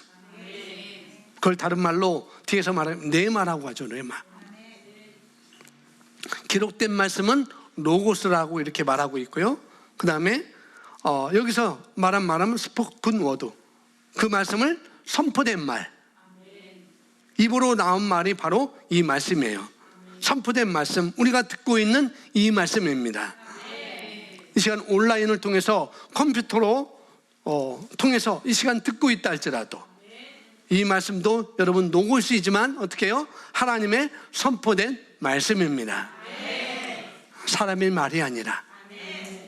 그걸 다른 말로 뒤에서 말하면 뇌마라고 하죠. 뇌마. 기록된 말씀은 로고스라고 이렇게 말하고 있고요. 그 다음에 여기서 말한 말은 스포큰 워드. 그 말씀을 선포된 말, 입으로 나온 말이 바로 이 말씀이에요. 선포된 말씀, 우리가 듣고 있는 이 말씀입니다. 이 시간 온라인을 통해서 컴퓨터로 통해서 이 시간 듣고 있다 할지라도 이 말씀도 여러분 로고스이지만 어떻게 해요? 하나님의 선포된 말씀입니다. 사람의 말이 아니라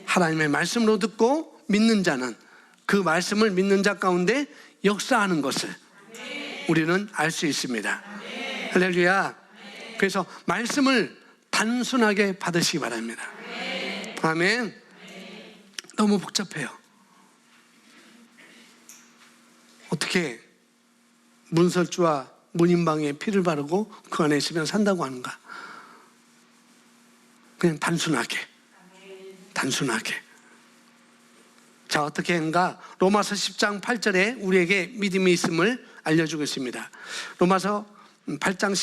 하나님의 말씀으로 듣고 믿는 자는 그 말씀을 믿는 자 가운데 역사하는 것을 우리는 알 수 있습니다. 할렐루야. 그래서 말씀을 단순하게 받으시기 바랍니다. 아멘. 너무 복잡해요. 어떻게 문설주와 문인방에 피를 바르고 그 안에 있으면 산다고 하는가? 그냥 단순하게. 자, 어떻게 한가? 로마서 10장 8절에 우리에게 믿음이 있음을 알려주고 있습니다. 로마서 10장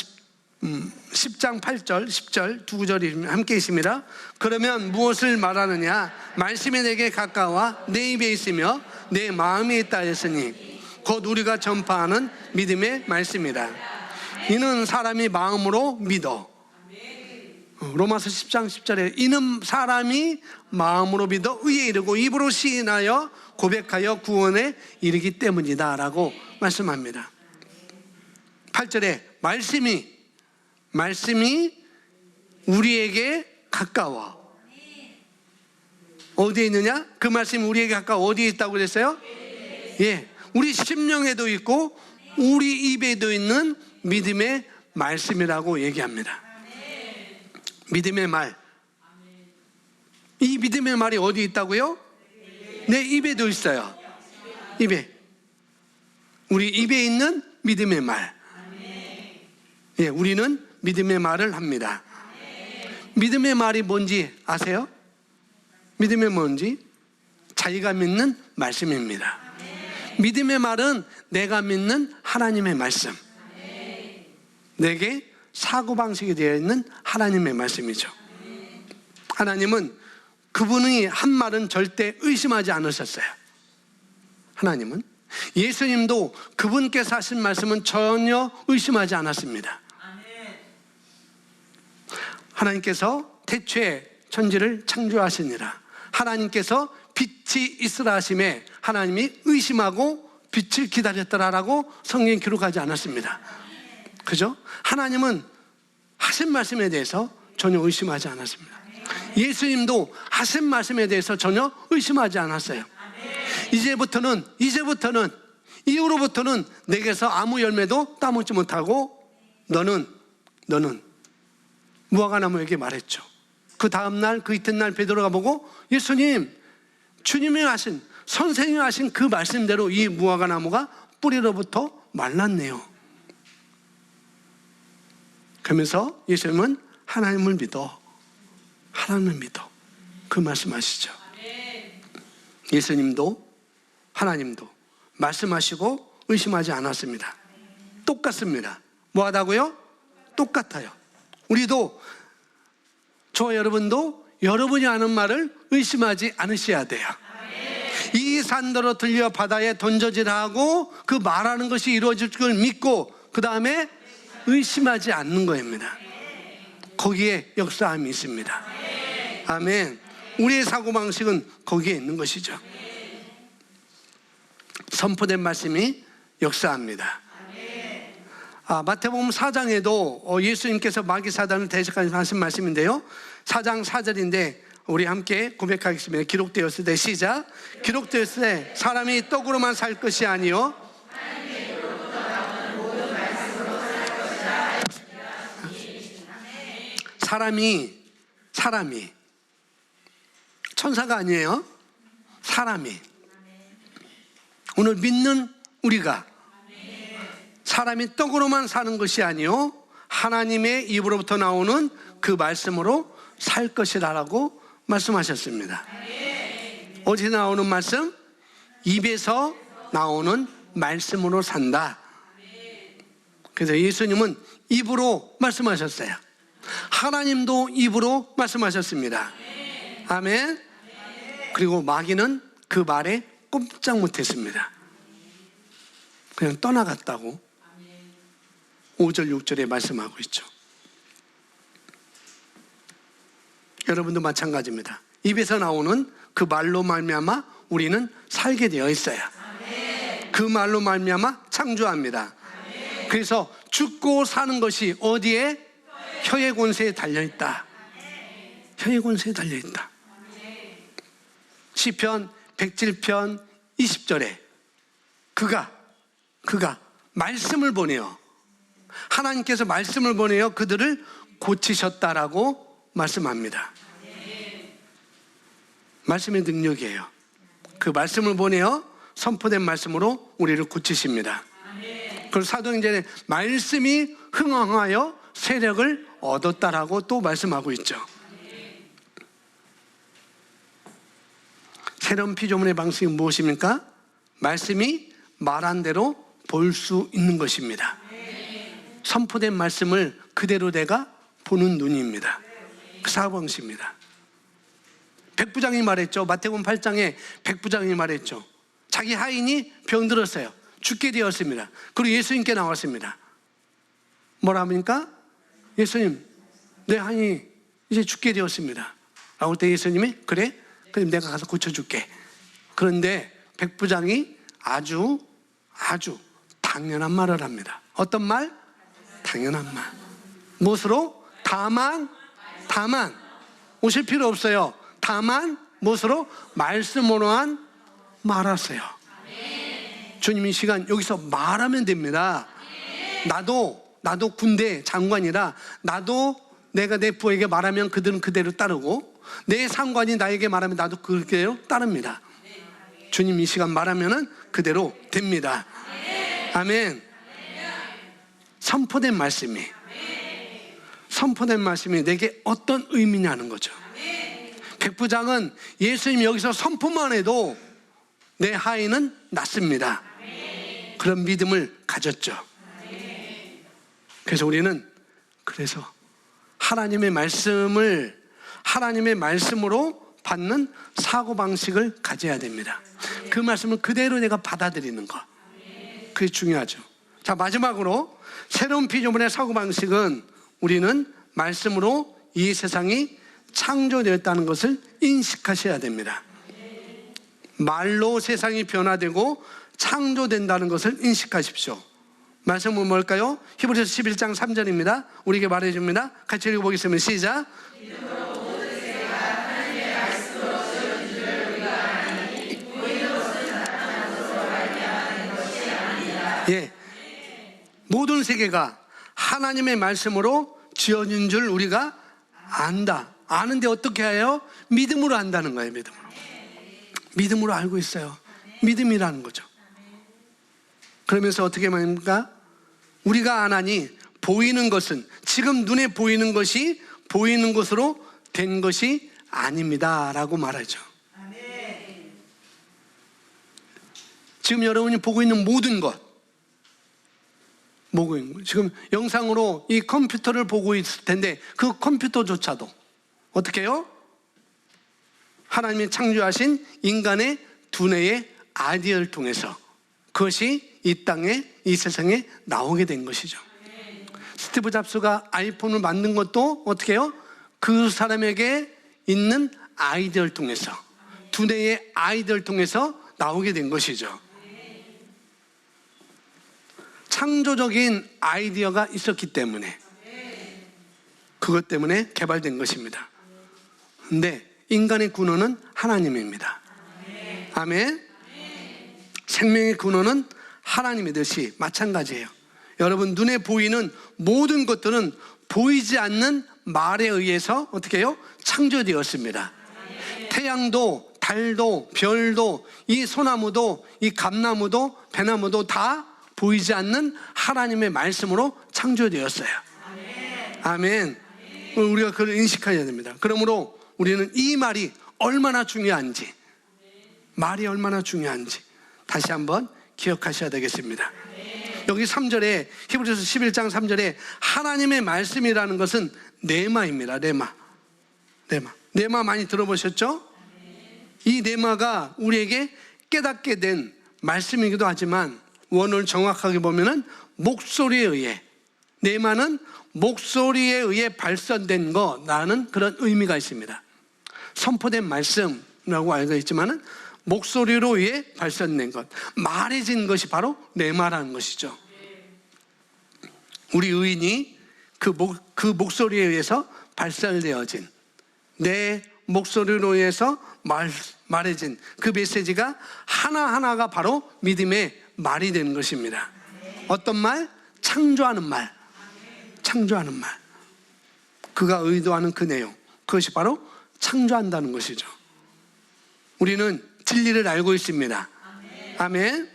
8절 10절 두 구절이 함께 있습니다. 그러면 무엇을 말하느냐? 말씀이 내게 가까워 내 입에 있으며 내 마음에 있다 했으니 곧 우리가 전파하는 믿음의 말씀이다. 이는 사람이 마음으로 믿어. 로마서 10장 10절에 이는 사람이 마음으로 믿어 의에 이르고 입으로 시인하여 고백하여 구원에 이르기 때문이다 라고 말씀합니다. 8절에 말씀이 우리에게 가까워. 어디에 있느냐? 그 말씀이 우리에게 가까워. 어디에 있다고 그랬어요? 예, 우리 심령에도 있고 우리 입에도 있는 믿음의 말씀이라고 얘기합니다. 믿음의 말. 이 믿음의 말이 어디 있다고요? 내 입에도 있어요. 입에. 우리 입에 있는 믿음의 말. 예, 우리는 믿음의 말을 합니다. 믿음의 말이 뭔지 아세요? 믿음이 뭔지? 자기가 믿는 말씀입니다. 믿음의 말은 내가 믿는 하나님의 말씀. 내게 사고방식이 되어 있는 하나님의 말씀이죠. 하나님은 그분이 한 말은 절대 의심하지 않으셨어요. 하나님은 예수님도 그분께서 하신 말씀은 전혀 의심하지 않았습니다. 하나님께서 태초에 천지를 창조하시니라. 하나님께서 빛이 있으라 하심에 하나님이 의심하고 빛을 기다렸더라라고 성경에 기록하지 않았습니다. 그죠? 하나님은 하신 말씀에 대해서 전혀 의심하지 않았습니다. 예수님도 하신 말씀에 대해서 전혀 의심하지 않았어요. 이제부터는 이후로부터는 내게서 아무 열매도 따먹지 못하고 너는 무화과나무에게 말했죠. 그 다음날 그 이튿날 베드로가 보고 예수님, 주님이 하신 선생님이 하신 그 말씀대로 이 무화과나무가 뿌리로부터 말랐네요. 그러면서 예수님은 하나님을 믿어 그 말씀하시죠. 예수님도 하나님도 말씀하시고 의심하지 않았습니다. 똑같습니다. 뭐하다고요? 똑같아요. 우리도, 저와 여러분도 여러분이 하는 말을 의심하지 않으셔야 돼요. 이 산더러 들려 바다에 던져지라 하고 그 말하는 것이 이루어질 걸 믿고 그 다음에 의심하지 않는 겁니다. 거기에 역사함이 있습니다. 아멘. 우리의 사고방식은 거기에 있는 것이죠. 선포된 말씀이 역사합니다. 마태복음 4장에도 예수님께서 마귀사단을 대적하신 말씀인데요, 4장 4절인데 우리 함께 고백하겠습니다. 기록되었을 때, 시작. 기록되었을 때 사람이 떡으로만 살 것이 아니요 사람이 천사가 아니에요. 사람이, 오늘 믿는 우리가 사람이 떡으로만 사는 것이 아니요 하나님의 입으로부터 나오는 그 말씀으로 살 것이라고 말씀하셨습니다. 어디서 나오는 말씀? 입에서 나오는 말씀으로 산다. 그래서 예수님은 입으로 말씀하셨어요. 하나님도 입으로 말씀하셨습니다. 아멘. 그리고 마귀는 그 말에 꼼짝 못했습니다. 그냥 떠나갔다고 5절 6절에 말씀하고 있죠. 여러분도 마찬가지입니다. 입에서 나오는 그 말로 말미암아 우리는 살게 되어 있어요. 그 말로 말미암아 창조합니다. 그래서 죽고 사는 것이 어디에? 혀의 권세에 달려있다. 혀의 권세에 달려있다. 시편 107편 20절에 그가 말씀을 보내요. 하나님께서 말씀을 보내어 그들을 고치셨다라고 말씀합니다. 말씀의 능력이에요. 그 말씀을 보내어 선포된 말씀으로 우리를 고치십니다. 그리고 사도행전에 말씀이 흥황하여 세력을 얻었다라고 또 말씀하고 있죠. 새로운 피조물의 방식이 무엇입니까? 말씀이 말한 대로 볼 수 있는 것입니다. 선포된 말씀을 그대로 내가 보는 눈입니다. 그 사고방식입니다. 백부장이 말했죠. 마태복음 8장에 백부장이 말했죠. 자기 하인이 병들었어요. 죽게 되었습니다. 그리고 예수님께 나왔습니다. 뭐라 합니까? 예수님, 내 하인이 이제 죽게 되었습니다. 라고 할 때 예수님이 그래? 그럼 내가 가서 고쳐줄게. 그런데 백부장이 아주 당연한 말을 합니다. 어떤 말? 당연한 말. 무엇으로? 다만 오실 필요 없어요. 다만 무엇으로? 말씀으로만 말하세요. 주님 이 시간 여기서 말하면 됩니다. 나도 군대 장관이라 나도 내가 내 부하에게 말하면 그들은 그대로 따르고 내 상관이 나에게 말하면 나도 그대로 따릅니다. 주님 이 시간 말하면 그대로 됩니다. 아멘. 선포된 말씀이 내게 어떤 의미냐는 거죠. 백부장은 예수님 여기서 선포만 해도 내 하인은 낫습니다. 그런 믿음을 가졌죠. 그래서 우리는 하나님의 말씀으로 받는 사고방식을 가져야 됩니다. 그 말씀을 그대로 내가 받아들이는 것, 그게 중요하죠. 자, 마지막으로 새로운 피조물의 사고방식은 우리는 말씀으로 이 세상이 창조되었다는 것을 인식하셔야 됩니다. 말로 세상이 변화되고 창조된다는 것을 인식하십시오. 말씀은 뭘까요? 히브리서 11장 3절입니다. 우리에게 말해줍니다. 같이 읽어보겠습니다. 시작. 예, 모든 세계가 하나님의 말씀으로 지어진 줄 우리가 안다. 아는데 어떻게 해요? 믿음으로 안다는 거예요. 믿음으로 알고 있어요. 믿음이라는 거죠. 그러면서 어떻게 말입니까? 우리가 안 하니 보이는 것은, 지금 눈에 보이는 것이 보이는 것으로 된 것이 아닙니다 라고 말하죠. 지금 여러분이 보고 있는 모든 것, 모국인. 지금 영상으로 이 컴퓨터를 보고 있을 텐데 그 컴퓨터조차도 어떻게 해요? 하나님이 창조하신 인간의 두뇌의 아이디어를 통해서 그것이 이 땅에, 이 세상에 나오게 된 것이죠. 스티브 잡스가 아이폰을 만든 것도 어떻게 해요? 그 사람에게 있는 아이디어를 통해서, 두뇌의 아이디어를 통해서 나오게 된 것이죠. 창조적인 아이디어가 있었기 때문에, 그것 때문에 개발된 것입니다. 근데 인간의 근원은 하나님입니다. 아멘. 생명의 근원은 하나님이듯이 마찬가지예요. 여러분, 눈에 보이는 모든 것들은 보이지 않는 말에 의해서 어떻게 해요? 창조되었습니다. 태양도, 달도, 별도, 이 소나무도, 이 감나무도, 배나무도 다 보이지 않는 하나님의 말씀으로 창조되었어요. 아멘. 우리가 그걸 인식해야 됩니다. 그러므로 우리는 이 말이 얼마나 중요한지, 말이 얼마나 중요한지 다시 한번 기억하셔야 되겠습니다. 여기 3절에, 히브리서 11장 3절에 하나님의 말씀이라는 것은 네마입니다. 네마 많이 들어보셨죠? 이 네마가 우리에게 깨닫게 된 말씀이기도 하지만 원어를 정확하게 보면은 목소리에 의해, 네마는 목소리에 의해 발선된 거라는 그런 의미가 있습니다. 선포된 말씀이라고 알고 있지만은 목소리로 의해 발선된 것, 말해진 것이 바로 네마라는 것이죠. 우리 의인이 그 목소리에 의해서 발설되어진, 내 목소리로 의해서 말해진 그 메시지가 하나하나가 바로 믿음의 말이 되는 것입니다. 어떤 말? 창조하는 말. 창조하는 말. 그가 의도하는 그 내용, 그것이 바로 창조한다는 것이죠. 우리는 진리를 알고 있습니다. 아멘.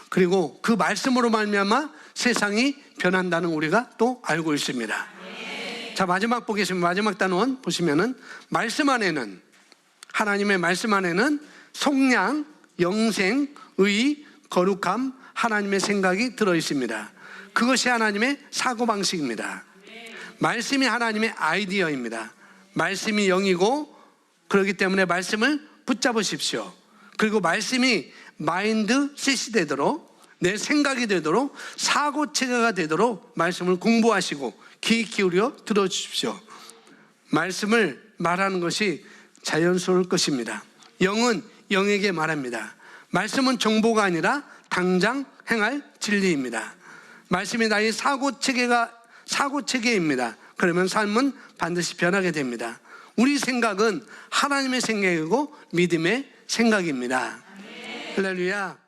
그리고 그 말씀으로 말미암아 세상이 변한다는 우리가 또 알고 있습니다. 자, 마지막 보겠습니다. 마지막 단원 보시면은 말씀 안에는, 하나님의 말씀 안에는 속량, 영생, 의, 거룩함, 하나님의 생각이 들어 있습니다. 그것이 하나님의 사고방식입니다. 말씀이 하나님의 아이디어입니다. 말씀이 영이고, 그렇기 때문에 말씀을 붙잡으십시오. 그리고 말씀이 마인드셋이 되도록, 내 생각이 되도록, 사고체계가 되도록 말씀을 공부하시고 귀 기울여 들어주십시오. 말씀을 말하는 것이 자연스러울 것입니다. 영은 영에게 말합니다. 말씀은 정보가 아니라 당장 행할 진리입니다. 말씀이 나의 사고체계입니다. 그러면 삶은 반드시 변하게 됩니다. 우리 생각은 하나님의 생각이고 믿음의 생각입니다. 할렐루야.